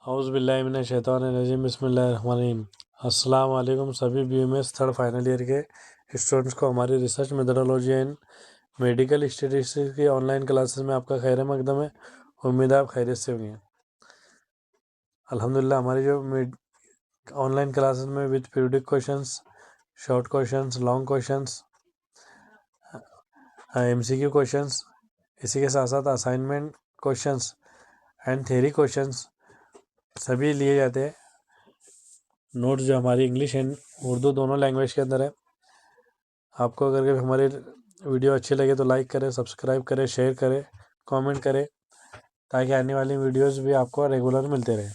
اعوذ باللہ من الشیطان الرجیم بسم اللہ الرحمن الرحیم۔ السلام علیکم سبھی B M S third final year کے اسٹوڈنٹس کو ہماری research methodology and medical statistics کی آن لائن کلاسز میں آپ کا خیر مقدم ہے۔ امید ہے آپ خیریت سے ہوئی ہیں۔ الحمدللہ ہماری جو آن لائن کلاسز میں with periodic questions, short questions, long questions, M C Q questions, اسی کے ساتھ ساتھ assignment questions and theory questions سبھی لیے جاتے ہیں۔ نوٹس جو ہماری انگلش اینڈ اردو دونوں لینگویج کے اندر ہے۔ آپ کو اگر ہمارے ویڈیو اچھے لگے تو لائک کریں، سبسکرائب کریں، شیئر کریں، کامنٹ کریں تاکہ آنے والی ویڈیوز بھی آپ کو ریگولر ملتے رہیں۔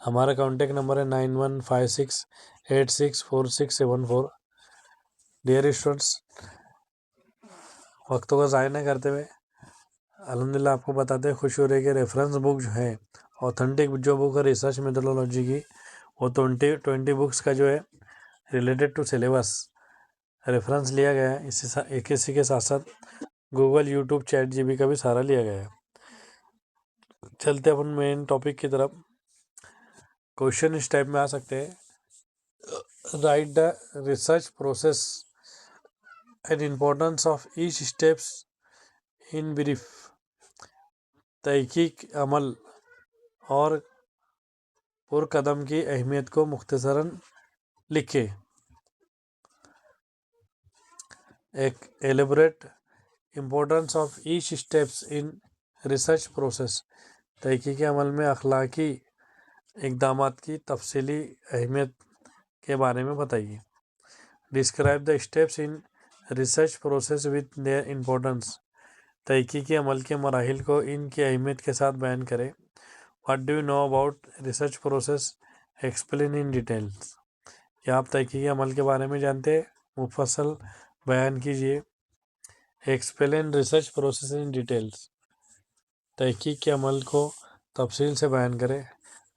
ہمارا کانٹیکٹ نمبر ہے 9156864674۔ ڈیئر اسٹوڈنٹس، وقتوں کا ضائع نہ کرتے ہوئے الحمدللہ آپ کو بتاتے ہیں خوشی ہو رہی ہے کہ ریفرنس بک جو ہے اوتھنٹک جو بک ہے ریسرچ میتھڈولوجی کی، وہ 20 بکس کا جو ہے ریلیٹڈ ٹو سلیبس ریفرنس لیا گیا ہے۔ اسی کے ساتھ ساتھ Google, YouTube, ChatGPT کا بھی سہارا لیا گیا ہے۔ چلتے اپن مین ٹاپک کی طرف۔ کوشچن اس ٹائپ میں آ سکتے ہیں: write the research process and importance of each steps in brief. تحقیق عمل اور پر قدم کی اہمیت کو مختصراً لکھے۔ Elaborate importance of each steps in research process. تحقیقی عمل میں اخلاقی اقدامات کی تفصیلی اہمیت کے بارے میں بتائیے۔ Describe the steps in research process with their importance. تحقیقی عمل کے مراحل کو ان کی اہمیت کے ساتھ بیان کریں۔ What do you know about research process, explain in details. کیا آپ تحقیقی عمل کے بارے میں جانتے ہیں؟ مفصل بیان کیجیے۔ Explain research process in details. تحقیق کے عمل کو تفصیل سے بیان کریں۔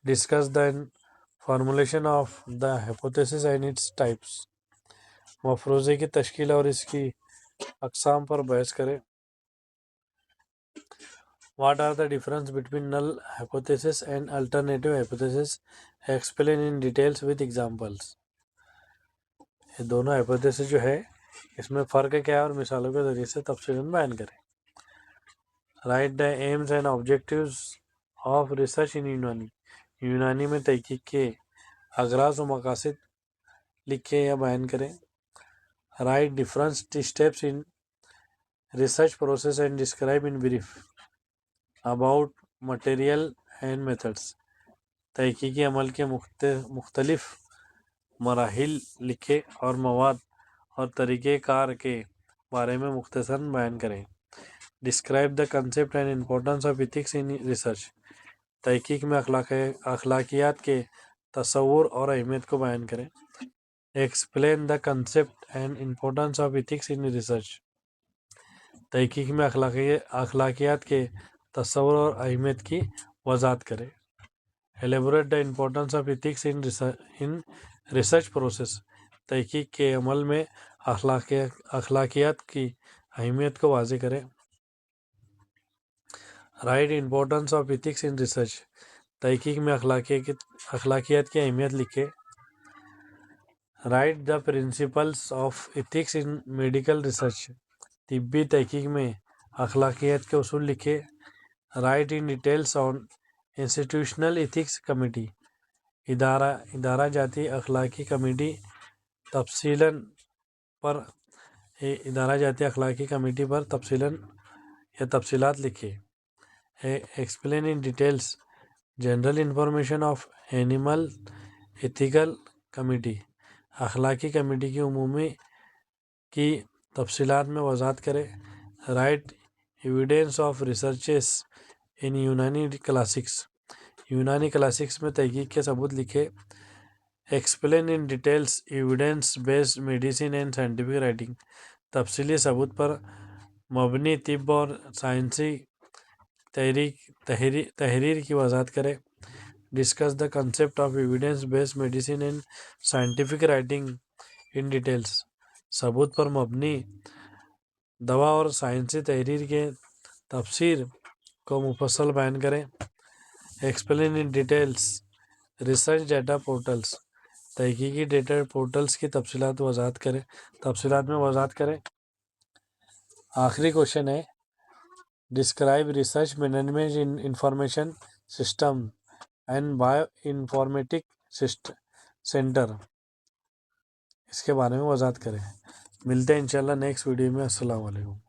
Discuss the formulation of the hypothesis and its types. مفروضے کی تشکیل اور اس کی اقسام پر بحث کریں۔ What are the difference between null hypothesis and alternative hypothesis, explain in details with examples. یہ دونوں ہائپوتھیسس جو ہے اس میں فرق کیا ہے اور مثالوں کے ذریعے سے تفصیلاً بیان کریں۔ Write the aims and objectives of research in Unani. Unani میں تحقیق کے اغراض و مقاصد لکھیں یا بیان کریں۔ Right different steps in research process and describe in brief about material and methods. تحقیقی عمل کے مختلف مراحل لکھیں اور مواد اور طریقہ کار کے بارے میں مختصراً بیان کریں۔ Describe the concept and importance of ethics in research. تحقیق میں اخلاقیات کے تصور اور اہمیت کو بیان کریں۔ Explain the concept and importance of ethics in research. تحقیق میں اخلاقیات کے تصور اور اہمیت کی وضاحت کریں۔ Elaborate the importance of ethics in research process. تحقیق کے عمل میں اخلاقیات کی اہمیت کو واضح کریں۔ Right importance of ethics in research. تحقیق میں اخلاقیات کی اہمیت لکھیں۔ Right the principles of ethics in medical research. طبی تحقیق میں اخلاقیات کے اصول لکھیں۔ Right in details on institutional ethics committee. ادارہ جاتی اخلاقی کمیٹی پر تفصیلات لکھیں۔ Explain in details general information of animal ethical committee. اخلاقی کمیٹی کی عمومی کی تفصیلات میں وضاحت کریں۔ رائٹ ایویڈینس آف ریسرچز ان یونانی کلاسکس۔ یونانی کلاسکس میں تحقیق کے ثبوت لکھیں۔ Explain in details evidence based medicine and scientific writing. تفصیلی ثبوت پر مبنی طب اور سائنسی تحریر کی وضاحت کریں۔ Discuss the concept of evidence based medicine and scientific writing in details. ثبوت پر مبنی دوا اور سائنسی تحریر کے تفسیر کو مفصل بیان کریں۔ Explain in details research data portals, تحقیقی ڈیٹا پورٹلس کی تفصیلات میں وضاحت کریں۔ آخری کوشچن ہے describe research management in information system and bioinformatic centre, اس کے بارے میں وضاحت کریں۔ ملتے ہیں انشاءاللہ نیکسٹ ویڈیو میں۔ السلام علیکم۔